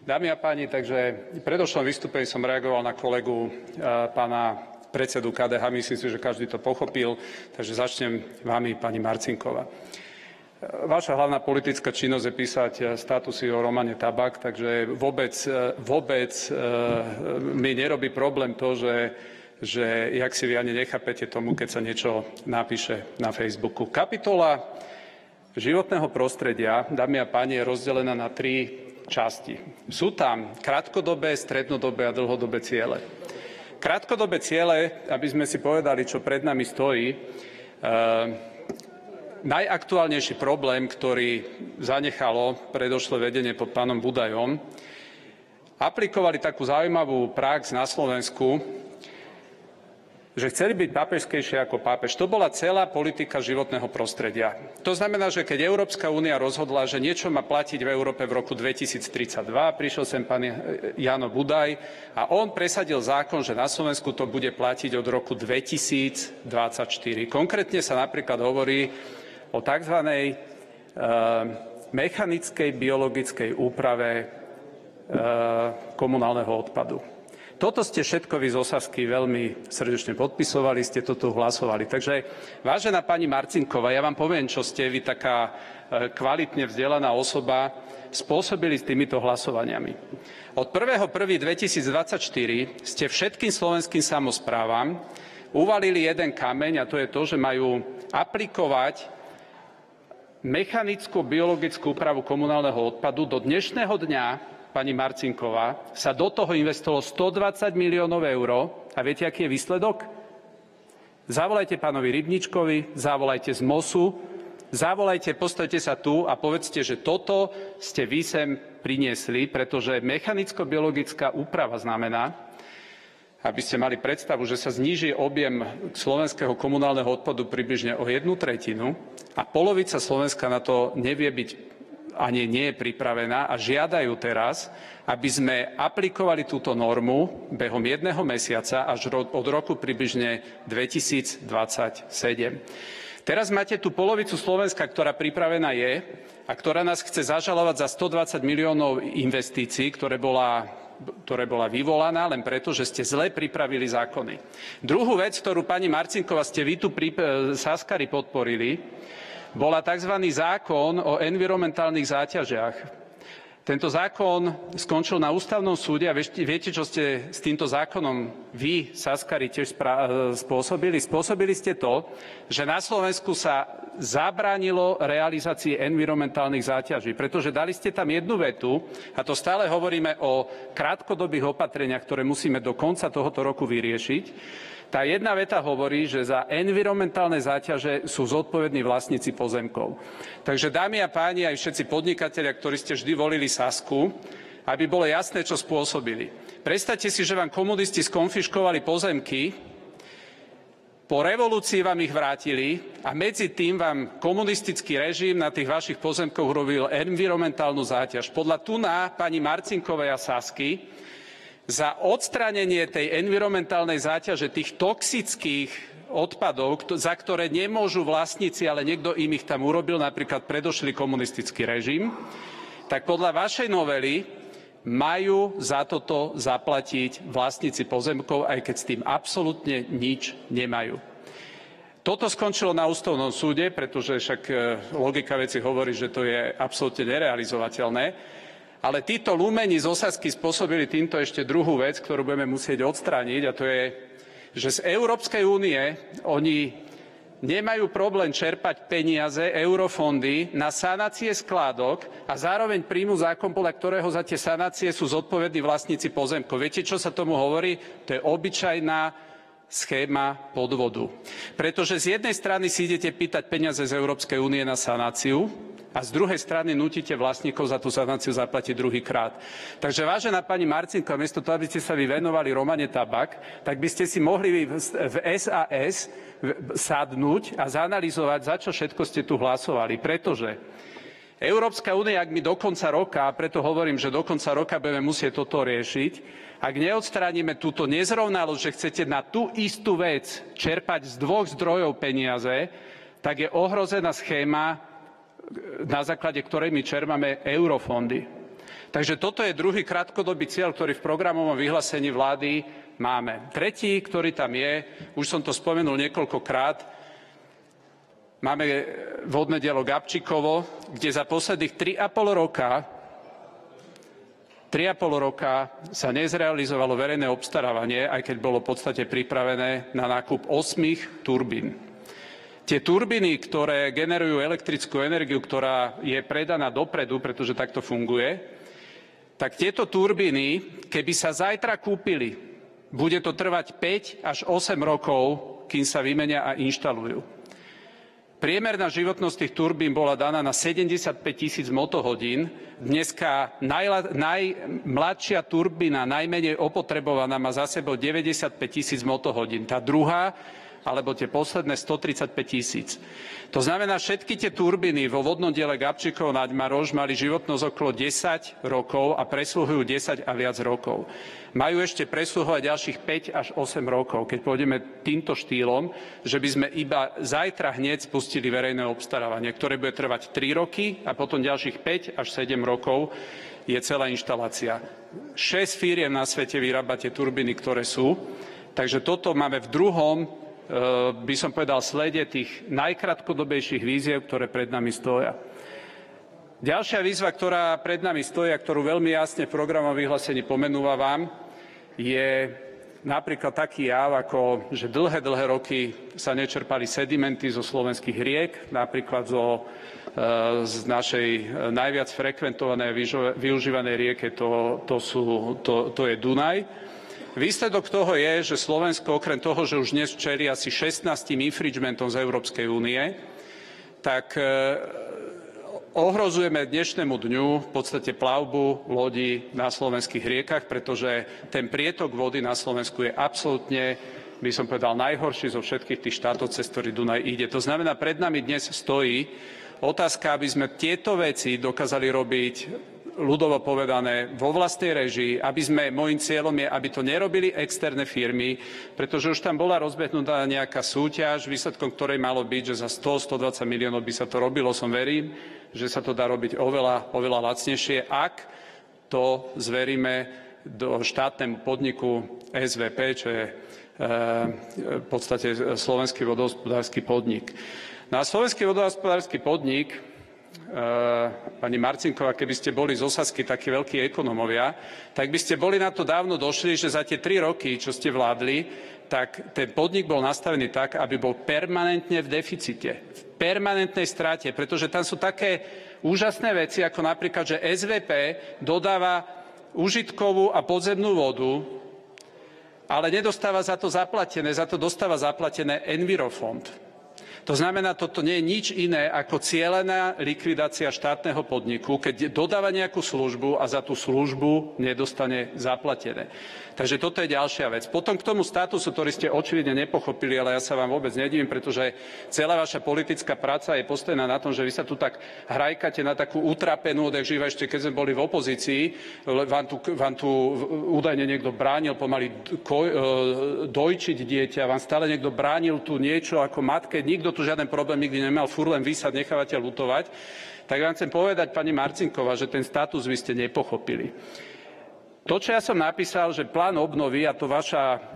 Dámy a páni, takže v predošlom vystúpení som reagoval na kolegu pána predsedu KDH. Myslím si, že každý to pochopil, takže začnem vami, pani Marcinková. Vaša hlavná politická činnosť je písať statusy o Romane Tabak, takže vôbec mi nerobí problém to, že jak si vy ani nechápete tomu, keď sa niečo napíše na Facebooku. Kapitola životného prostredia, dámy a páni, je rozdelená na 3 časti. Sú tam krátkodobé, strednodobé a dlhodobé ciele. Krátkodobé ciele, aby sme si povedali, čo pred nami stojí, najaktuálnejší problém, ktorý zanechalo predošlé vedenie pod pánom Budajom, aplikovali takú zaujímavú prax na Slovensku, že chceli byť pápežskejšie ako pápež. To bola celá politika životného prostredia. To znamená, že keď Európska únia rozhodla, že niečo má platiť v Európe v roku 2032, prišiel sem pán Jano Budaj a on presadil zákon, že na Slovensku to bude platiť od roku 2024. Konkrétne sa napríklad hovorí o tzv. Mechanickej biologickej úprave komunálneho odpadu. Toto ste všetko vy z Osasky veľmi srdečne podpisovali, ste toto hlasovali. Takže, vážená pani Marcinková, ja vám poviem, čo ste vy taká kvalitne vzdelaná osoba spôsobili s týmito hlasovaniami. Od 1.1.2024 ste všetkým slovenským samosprávam uvalili jeden kameň, a to je to, že majú aplikovať mechanickú biologickú úpravu komunálneho odpadu. Do dnešného dňa, pani Marcinková, sa do toho investovalo 120 miliónov eur. A viete, aký je výsledok? Zavolajte pánovi Rybničkovi, zavolajte z MOSu, zavolajte, postavte sa tu a povedzte, že toto ste vy sem priniesli, pretože mechanicko-biologická úprava znamená, aby ste mali predstavu, že sa zníži objem slovenského komunálneho odpadu približne o 1/3 a polovica Slovenska na to nevie byť ani nie je pripravená a žiadajú teraz, aby sme aplikovali túto normu behom 1 mesiaca až od roku približne 2027. Teraz máte tú polovicu Slovenska, ktorá pripravená je a ktorá nás chce zažalovať za 120 miliónov investícií, ktoré bola vyvolaná len preto, že ste zle pripravili zákony. Druhú vec, ktorú pani Marcinková ste vy tu Saskari podporili, bola tzv. Zákon o environmentálnych záťažiach. Tento zákon skončil na ústavnom súde a viete, čo ste s týmto zákonom vy, Saskari, tiež spôsobili? Spôsobili ste to, že na Slovensku sa zabránilo realizácii environmentálnych záťaží, pretože dali ste tam jednu vetu, a to stále hovoríme o krátkodobých opatreniach, ktoré musíme do konca tohoto roku vyriešiť. Tá jedna veta hovorí, že za environmentálne záťaže sú zodpovední vlastníci pozemkov. Takže, dámy a páni, aj všetci podnikatelia, ktorí ste vždy volili Sasku, aby bolo jasné, čo spôsobili. Predstavte si, že vám komunisti skonfiškovali pozemky, po revolúcii vám ich vrátili a medzi tým vám komunistický režim na tých vašich pozemkoch robil environmentálnu záťaž. Podľa tuná pani Marcinkovej a Sasky za odstránenie tej environmentálnej záťaže, tých toxických odpadov, za ktoré nemôžu vlastníci, ale niekto im ich tam urobil, napríklad predošlý komunistický režim, tak podľa vašej novely majú za toto zaplatiť vlastníci pozemkov, aj keď s tým absolútne nič nemajú. Toto skončilo na ústavnom súde, pretože však logika veci hovorí, že to je absolútne nerealizovateľné. Ale títo lumeni z Osasky spôsobili týmto ešte druhú vec, ktorú budeme musieť odstrániť, a to je, že z Európskej únie oni nemajú problém čerpať peniaze, eurofondy na sanácie skládok a zároveň príjmu zákon, podľa ktorého za tie sanácie sú zodpovední vlastníci pozemkov. Viete, čo sa tomu hovorí? To je obyčajná schéma podvodu. Pretože z jednej strany si idete pýtať peniaze z Európskej únie na sanáciu, a z druhej strany nútite vlastníkov za tú sanáciu zaplatiť druhýkrát. Takže, vážená pani Marcinková, miesto toho, aby ste sa vy venovali Romane Tabak, tak by ste si mohli v SAS sadnúť a zanalyzovať, za čo všetko ste tu hlasovali. Pretože Európska únia, ak my do konca roka, a preto hovorím, že do konca roka budeme musieť toto riešiť, ak neodstránime túto nezrovnalosť, že chcete na tú istú vec čerpať z 2 zdrojov peniaze, tak je ohrozená schéma, na základe ktorej my čerpáme eurofondy. Takže toto je druhý krátkodobý cieľ, ktorý v programovom vyhlásení vlády máme. Tretí, ktorý tam je, už som to spomenul niekoľkokrát, máme vodné dielo Gabčíkovo, kde za posledných 3,5 roka sa nezrealizovalo verejné obstarávanie, aj keď bolo v podstate pripravené na nákup 8 turbín. Tie turbíny, ktoré generujú elektrickú energiu, ktorá je predaná dopredu, pretože takto funguje, tak tieto turbíny, keby sa zajtra kúpili, bude to trvať 5 až 8 rokov, kým sa vymenia a inštalujú. Priemerná životnosť tých turbín bola daná na 75 000 motohodín. Dneska najmladšia turbína, najmenej opotrebovaná, má za sebou 95 000 motohodín. Tá druhá, alebo tie posledné 135 000. To znamená, všetky tie turbíny vo vodnom diele Gabčíkovo nad Maroš mali životnosť okolo 10 rokov a presluhujú 10 a viac rokov. Majú ešte presluhovať ďalších 5 až 8 rokov, keď pôjdeme týmto štýlom, že by sme iba zajtra hneď spustili verejné obstarávanie, ktoré bude trvať 3 roky a potom ďalších 5 až 7 rokov je celá inštalácia. 6 firiem na svete vyrába tie turbíny, ktoré sú. Takže toto máme v druhom, by som povedal, slede tých najkrátkodobejších víziev, ktoré pred nami stoja. Ďalšia výzva, ktorá pred nami stojí a ktorú veľmi jasne v programovom vyhlásení pomenúvam, je napríklad taký jav, ako že dlhé roky sa nečerpali sedimenty zo slovenských riek, napríklad z našej najviac frekventovanej a využívanej rieke, to je Dunaj. Výsledok toho je, že Slovensko okrem toho, že už dnes čelí asi 16 infringementom z Európskej únie, tak ohrozujeme dnešnému dňu v podstate plavbu lodí na slovenských riekach, pretože ten prietok vody na Slovensku je absolútne, by som povedal, najhorší zo všetkých tých štátov, cez ktorý Dunaj ide. To znamená, pred nami dnes stojí otázka, aby sme tieto veci dokázali robiť ľudovo povedané, vo vlastnej režii, môjim cieľom je, aby to nerobili externé firmy, pretože už tam bola rozbehnutá nejaká súťaž, výsledkom ktorej malo byť, že za 100-120 miliónov by sa to robilo. Verím, že sa to dá robiť oveľa lacnejšie, ak to zveríme do štátnemu podniku SVP, čo je v podstate Slovenský vodohospodársky podnik. No a Slovenský vodohospodársky podnik, pani Marcinková, keby ste boli z Osasky takí veľkí ekonómovia, tak by ste boli na to dávno došli, že za tie 3 roky, čo ste vládli, tak ten podnik bol nastavený tak, aby bol permanentne v deficite, v permanentnej strate, pretože tam sú také úžasné veci, ako napríklad, že SVP dodáva užitkovú a podzemnú vodu, ale nedostáva za to zaplatené, za to dostáva zaplatené Envirofond. To znamená, toto nie je nič iné ako cielená likvidácia štátneho podniku, keď dodáva nejakú službu a za tú službu nedostane zaplatené. Takže toto je ďalšia vec. Potom k tomu statusu, ktorý ste očividne nepochopili, ale ja sa vám vôbec nedivím, pretože celá vaša politická práca je postavená na tom, že vy sa tu tak hrajkate na takú utrapenú, odjak živa ešte keď sme boli v opozícii, vám tu údajne niekto bránil pomaly dojčiť dieťa, vám stále niekto bránil tu niečo ako matke, nikto tu žiaden problém nikdy nemal, furt len vy sa nechávate ľutovať. Tak vám chcem povedať, pani Marcinková, že ten status vy ste nepochopili. To, čo ja som napísal, že plán obnovy, a to vaša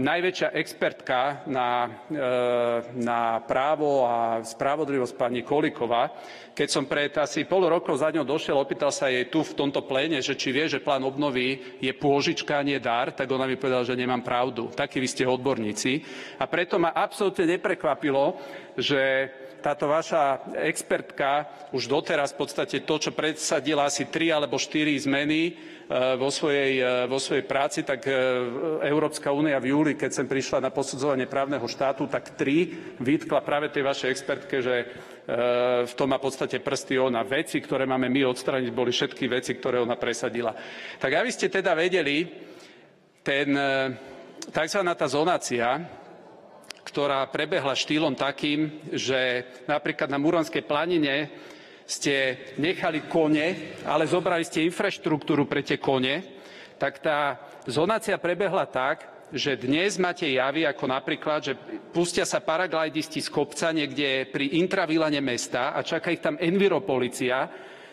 najväčšia expertka na právo a spravodlivosť pani Kolíková, keď som pred asi pol rokov za ňou došiel, opýtal sa jej tu v tomto pléne, že či vie, že plán obnovy je pôžička a nie dar, tak ona mi povedala, že nemám pravdu. Takí vy ste odborníci. A preto ma absolútne neprekvapilo, že táto vaša expertka už doteraz v podstate to, čo predsadila asi 3 alebo 4 zmeny vo svojej práci, tak Európska únia v júli, keď sem prišla na posudzovanie právneho štátu, tak 3 vytkla práve tej vašej expertke, že v tom má v podstate prsty ona. Veci, ktoré máme my odstrániť, boli všetky veci, ktoré ona presadila. Tak aby ste teda vedeli, takzvaná tá zonácia, ktorá prebehla štýlom takým, že napríklad na Muronskej planine ste nechali kone, ale zobrali ste infraštruktúru pre tie kone, tak tá zonácia prebehla tak, že dnes máte javy ako napríklad, že pustia sa paraglajdisti z kopca niekde pri intravilane mesta a čaká ich tam enviropolicia,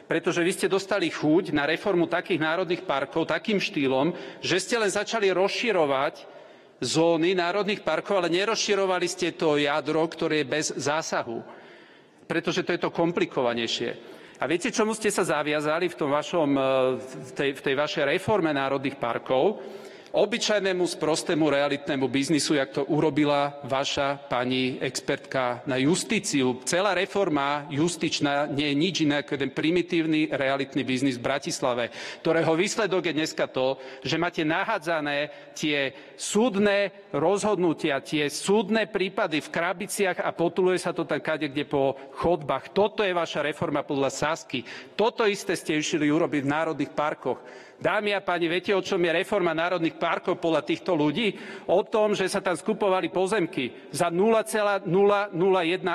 pretože vy ste dostali chuť na reformu takých národných parkov takým štýlom, že ste len začali rozširovať zóny národných parkov, ale nerozširovali ste to jadro, ktoré je bez zásahu, pretože to je to komplikovanejšie. A viete, čomu ste sa zaviazali v tej vašej reforme národných parkov? Obyčajnému, sprostému, realitnému biznisu, jak to urobila vaša pani expertka na justíciu. Celá reforma justičná nie je nič iné ako jeden primitívny realitný biznis v Bratislave, ktorého výsledok je dneska to, že máte nahádzané tie súdne rozhodnutia, tie súdne prípady v krabiciach a potuluje sa to tam kadekde po chodbách. Toto je vaša reforma podľa Sasky. Toto isté ste išli urobiť v národných parkoch. Dámy a páni, viete, o čom je reforma národných parkov podľa týchto ľudí? O tom, že sa tam skupovali pozemky za 0,001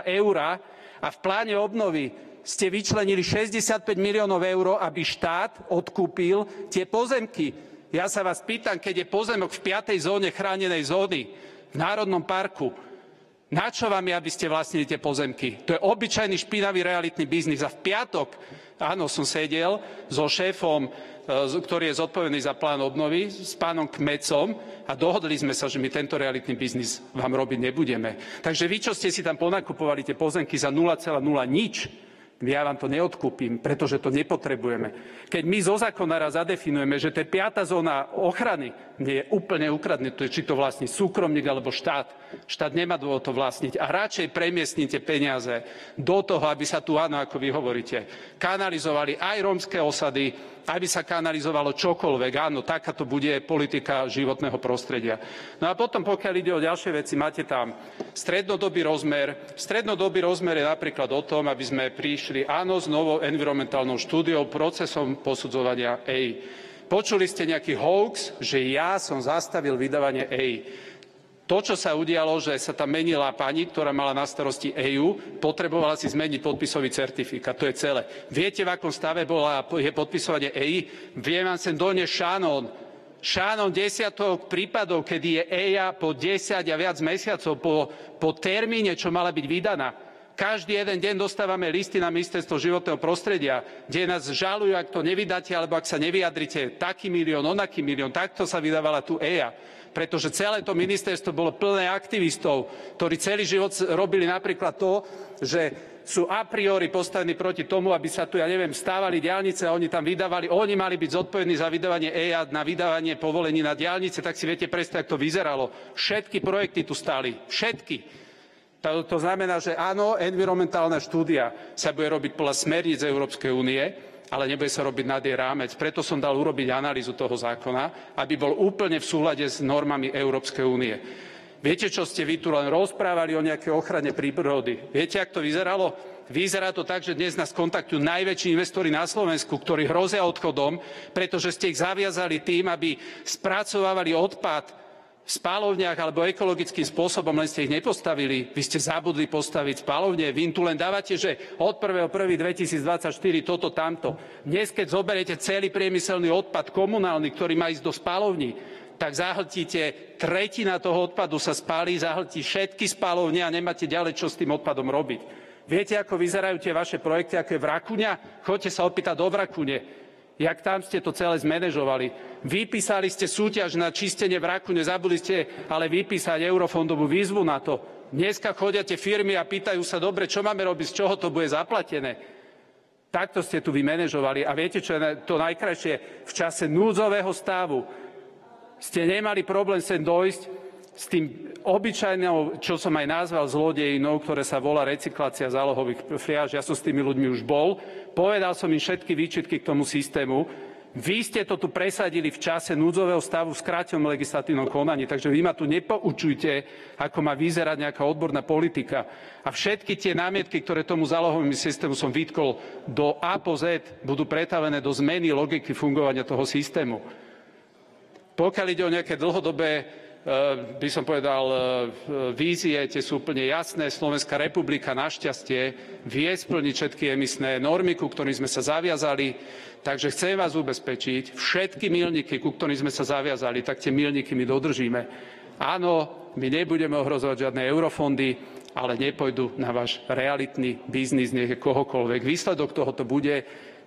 eur a v pláne obnovy ste vyčlenili 65 miliónov eur, aby štát odkúpil tie pozemky. Ja sa vás pýtam, keď je pozemok v 5. zóne chránenej zóny v národnom parku, na čo vám je, aby ste vlastnili tie pozemky? To je obyčajný špinavý realitný biznis. A v piatok, áno, som sedel so šéfom, ktorý je zodpovedný za plán obnovy, s pánom Kmecom a dohodli sme sa, že my tento realitný biznis vám robiť nebudeme. Takže vy, čo ste si tam ponakupovali tie pozemky za 0,0 nič, ja vám to neodkúpim, pretože to nepotrebujeme. Keď my zo zákona raz zadefinujeme, že to je 5. zóna ochrany, nie je úplne ukradnuté, či to vlastní súkromník alebo štát. Štát nemá dôvod to vlastniť. A radšej premiestnite peniaze do toho, aby sa tu, áno, ako vy hovoríte, kanalizovali aj rómske osady, aby sa kanalizovalo čokoľvek. Áno, takáto bude politika životného prostredia. No a potom, pokiaľ ide o ďalšie veci, máte tam strednodobý rozmer. Strednodobý rozmer je napríklad o tom, aby sme prišli, áno, s novou environmentálnou štúdiou, procesom posudzovania EI. Počuli ste nejaký hoax, že ja som zastavil vydávanie EI. To, čo sa udialo, že sa tam menila pani, ktorá mala na starosti EÚ, potrebovala si zmeniť podpisový certifikát. To je celé. Viete, v akom stave je podpisovanie EI? Viem vám sem doniesť šanón desiatok prípadov, kedy je EIA po 10 a viac mesiacov po termíne, čo mala byť vydaná. Každý jeden deň dostávame listy na ministerstvo životného prostredia, kde nás žalujú, ak to nevydáte, alebo ak sa nevyjadrite, taký milión, onaký milión. Takto sa vydávala tu EIA. Pretože celé to ministerstvo bolo plné aktivistov, ktorí celý život robili napríklad to, že sú a priori postavení proti tomu, aby sa tu, stávali diaľnice a oni tam vydávali, oni mali byť zodpovední za vydávanie EIA, na vydávanie povolení na diaľnice, tak si viete predstaviť, ako to vyzeralo. Všetky projekty tu stáli, všetky. To znamená, že áno, environmentálna štúdia sa bude robiť podľa smerníc Európskej únie, ale nebude sa robiť nad jej rámec. Preto som dal urobiť analýzu toho zákona, aby bol úplne v súlade s normami Európskej únie. Viete, čo ste vy tu len rozprávali o nejakej ochrane prírody? Viete, ako to vyzeralo? Vyzerá to tak, že dnes nás kontaktujú najväčší investori na Slovensku, ktorí hrozia odchodom, pretože ste ich zaviazali tým, aby spracovávali odpad v spaľovniach alebo ekologickým spôsobom, len ste ich nepostavili. Vy ste zabudli postaviť spaľovne. Vy im tu len dávate, že od 1.1.2024 toto, tamto. Dnes, keď zoberiete celý priemyselný odpad komunálny, ktorý má ísť do spaľovní, tak zahltíte, tretina toho odpadu sa spálí, zahltí všetky spaľovne a nemáte ďalej, čo s tým odpadom robiť. Viete, ako vyzerajú tie vaše projekty, ako je Vrakuňa? Choďte sa opýtať do Vrakune. Jak tam ste to celé zmanéžovali. Vypísali ste súťaž na čistenie Vrakune, zabudli ste ale vypísať eurofondovú výzvu na to. Dneska chodia tie firmy a pýtajú sa, dobre, čo máme robiť, z čoho to bude zaplatené. Takto ste tu vymanéžovali. A viete, čo je to najkrajšie? V čase núdzového stavu ste nemali problém sem dojsť s tým obyčajnou, čo som aj nazval zlodejinou, ktoré sa volá recyklácia zálohových fliaž. Ja som s tými ľuďmi už bol. Povedal som im všetky výčitky k tomu systému. Vy ste to tu presadili v čase núdzového stavu v skrátenom legislatívnom konaní, takže vy ma tu nepoučujte, ako má vyzerať nejaká odborná politika. A všetky tie námietky, ktoré tomu zálohovému systému som vytkol do A po Z, budú pretavené do zmeny logiky fungovania toho systému. Pokiaľ ide o nejaké dlhodobé by som povedal, vízie, tie sú úplne jasné. Slovenská republika našťastie vie splniť všetky emisné normy, ku ktorým sme sa zaviazali. Takže chcem vás ubezpečiť, všetky milníky, ku ktorým sme sa zaviazali, tak tie milníky my dodržíme. Áno, my nebudeme ohrozovať žiadne eurofondy, ale nepôjdu na váš realitný biznis, nech je kohokoľvek. Výsledok tohoto bude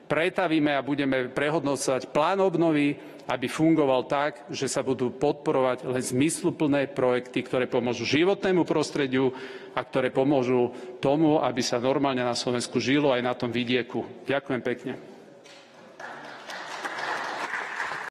pretavíme a budeme prehodnocovať plán obnovy, aby fungoval tak, že sa budú podporovať len zmysluplné projekty, ktoré pomôžu životnému prostrediu a ktoré pomôžu tomu, aby sa normálne na Slovensku žilo aj na tom vidieku. Ďakujem pekne.